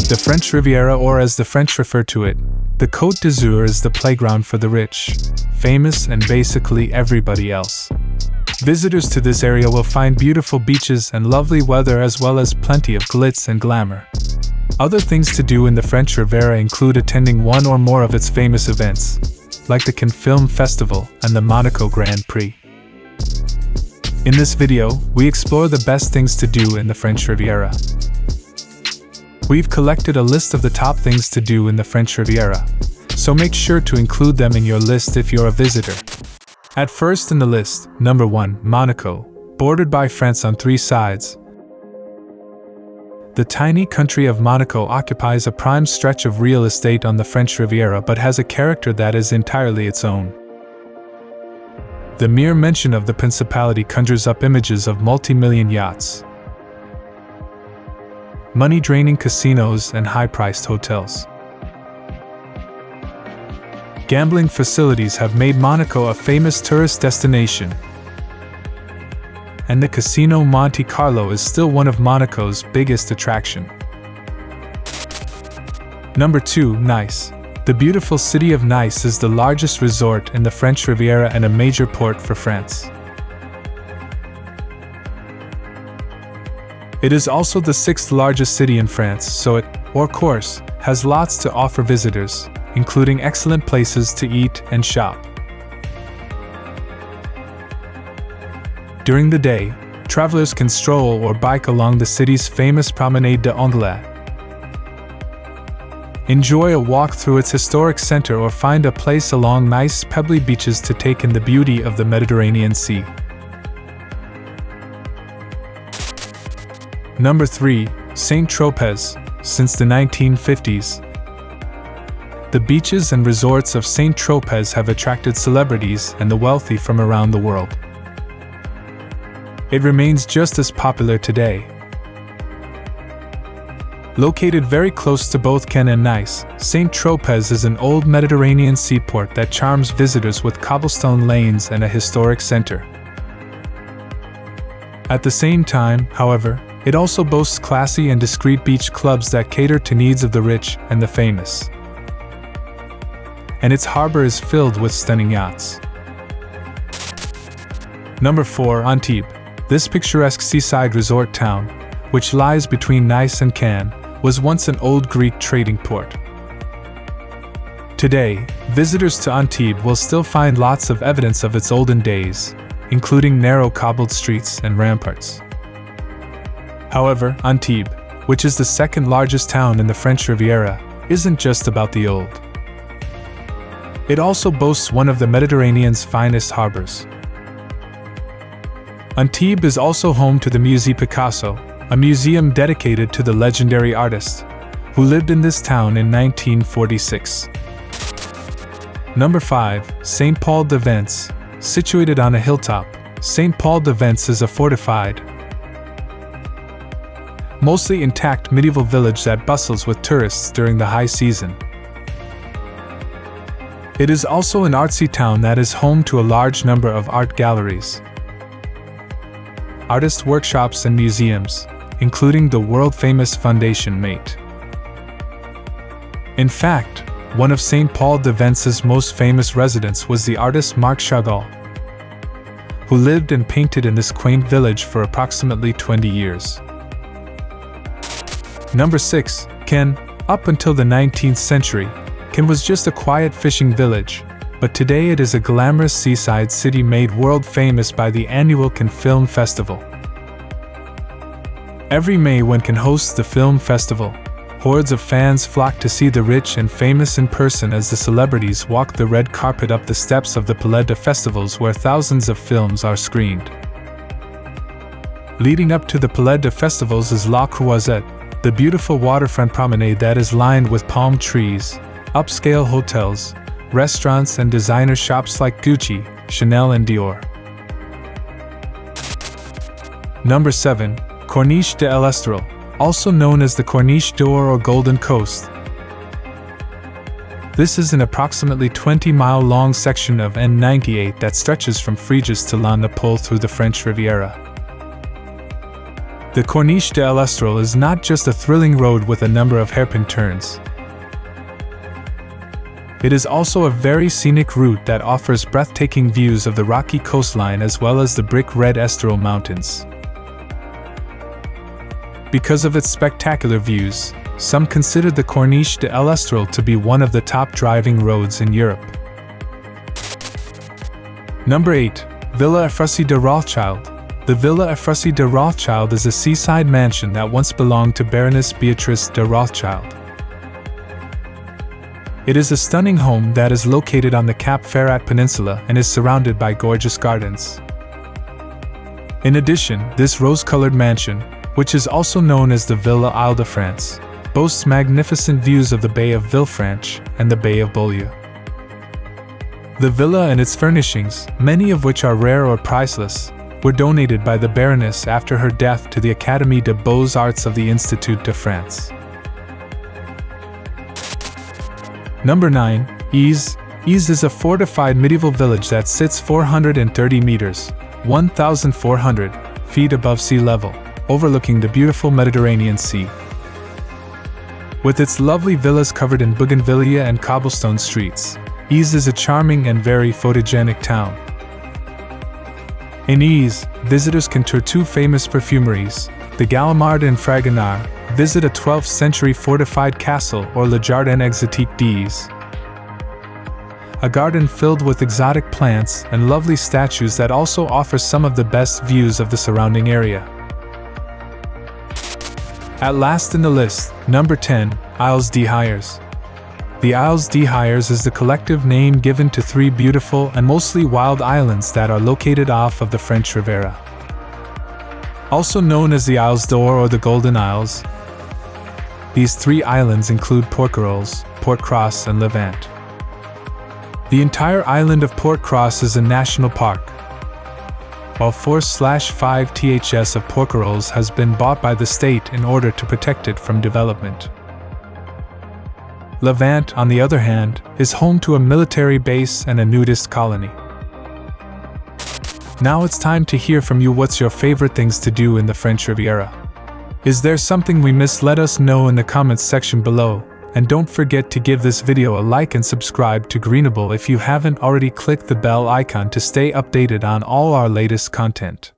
The French Riviera, or as the French refer to it, the Côte d'Azur, is the playground for the rich, famous, and basically everybody else. Visitors to this area will find beautiful beaches and lovely weather, as well as plenty of glitz and glamour. Other things to do in the French Riviera include attending one or more of its famous events, like the Cannes Film Festival and the Monaco Grand Prix. In this video, we explore the best things to do in the French Riviera. We've collected a list of the top things to do in the French Riviera, so make sure to include them in your list if you're a visitor. At first in the list, number 1, Monaco, bordered by France on 3 sides. The tiny country of Monaco occupies a prime stretch of real estate on the French Riviera, but has a character that is entirely its own. The mere mention of the principality conjures up images of multi-million yachts, money-draining casinos, and high-priced hotels. Gambling facilities have made Monaco a famous tourist destination, and the Casino Monte Carlo is still one of Monaco's biggest attractions. Number 2, Nice. The beautiful city of Nice is the largest resort in the French Riviera and a major port for France. It is also the 6th largest city in France, so it, of course, has lots to offer visitors, including excellent places to eat and shop. During the day, travelers can stroll or bike along the city's famous Promenade des Anglais, enjoy a walk through its historic center, or find a place along nice pebbly beaches to take in the beauty of the Mediterranean Sea. Number 3, Saint-Tropez. Since the 1950s, the beaches and resorts of Saint-Tropez have attracted celebrities and the wealthy from around the world. It remains just as popular today. Located very close to both Cannes and Nice, Saint-Tropez is an old Mediterranean seaport that charms visitors with cobblestone lanes and a historic center. At the same time, however, it also boasts classy and discreet beach clubs that cater to needs of the rich and the famous. And its harbor is filled with stunning yachts. Number 4, Antibes. This picturesque seaside resort town, which lies between Nice and Cannes, was once an old Greek trading port. Today, visitors to Antibes will still find lots of evidence of its olden days, including narrow cobbled streets and ramparts. However, Antibes, which is the 2nd largest town in the French Riviera, isn't just about the old. It also boasts one of the Mediterranean's finest harbors. Antibes is also home to the Musée Picasso, a museum dedicated to the legendary artist, who lived in this town in 1946. Number 5, Saint-Paul-de-Vence. Situated on a hilltop, Saint-Paul-de-Vence is a fortified, mostly intact medieval village that bustles with tourists during the high season. It is also an artsy town that is home to a large number of art galleries, artist workshops, and museums, including the world-famous Fondation Mate. In fact, one of Saint-Paul-de-Vence's most famous residents was the artist Marc Chagall, who lived and painted in this quaint village for approximately 20 years. Number 6, Cannes. Up until the 19th century, Cannes was just a quiet fishing village, but today it is a glamorous seaside city made world famous by the annual Cannes Film Festival. Every May, when Cannes hosts the film festival, hordes of fans flock to see the rich and famous in person as the celebrities walk the red carpet up the steps of the Palais de Festivals, where thousands of films are screened. Leading up to the Palais de Festivals is La Croisette, the beautiful waterfront promenade that is lined with palm trees, upscale hotels, restaurants, and designer shops like Gucci, Chanel, and Dior. Number 7, Corniche de l'Estral, also known as the Corniche d'Or or Golden Coast. This is an approximately 20-mile-long section of N98 that stretches from Fréjus to La Napoule through the French Riviera. The Corniche de l'Estral is not just a thrilling road with a number of hairpin turns. It is also a very scenic route that offers breathtaking views of the rocky coastline as well as the brick red Estoril Mountains. Because of its spectacular views, some consider the Corniche de l'Estral to be one of the top driving roads in Europe. Number 8. Villa Ephrussi de Rothschild. The Villa Ephrussi de Rothschild is a seaside mansion that once belonged to Baroness Beatrice de Rothschild. It is a stunning home that is located on the Cap Ferrat Peninsula and is surrounded by gorgeous gardens. In addition, this rose-colored mansion, which is also known as the Villa Isle de France, boasts magnificent views of the Bay of Villefranche and the Bay of Beaulieu. The villa and its furnishings, many of which are rare or priceless, were donated by the Baroness after her death to the Académie des Beaux-Arts of the Institut de France. Number 9. Ise. Ise is a fortified medieval village that sits 430 meters, 1,400 feet above sea level, overlooking the beautiful Mediterranean Sea. With its lovely villas covered in bougainvillea and cobblestone streets, Ise is a charming and very photogenic town. In Ise, visitors can tour two famous perfumeries, the Gallimard and Fragonard, visit a 12th century fortified castle or Le Jardin Exotique d'Ise, a garden filled with exotic plants and lovely statues that also offers some of the best views of the surrounding area. At last in the list, number 10, Isles des Hyères. The Isles des Hyères is the collective name given to three beautiful and mostly wild islands that are located off of the French Riviera. Also known as the Isles d'Or or the Golden Isles, these three islands include Porquerolles, Port-Cros, and Levant. The entire island of Port-Cros is a national park, while 4/5 THS of Porquerolles has been bought by the state in order to protect it from development. Levant, on the other hand, is home to a military base and a nudist colony. Now it's time to hear from you. What's your favorite things to do in the French Riviera? Is there something we missed? Let us know in the comments section below, and don't forget to give this video a like and subscribe to Greenable if you haven't already. Click the bell icon to stay updated on all our latest content.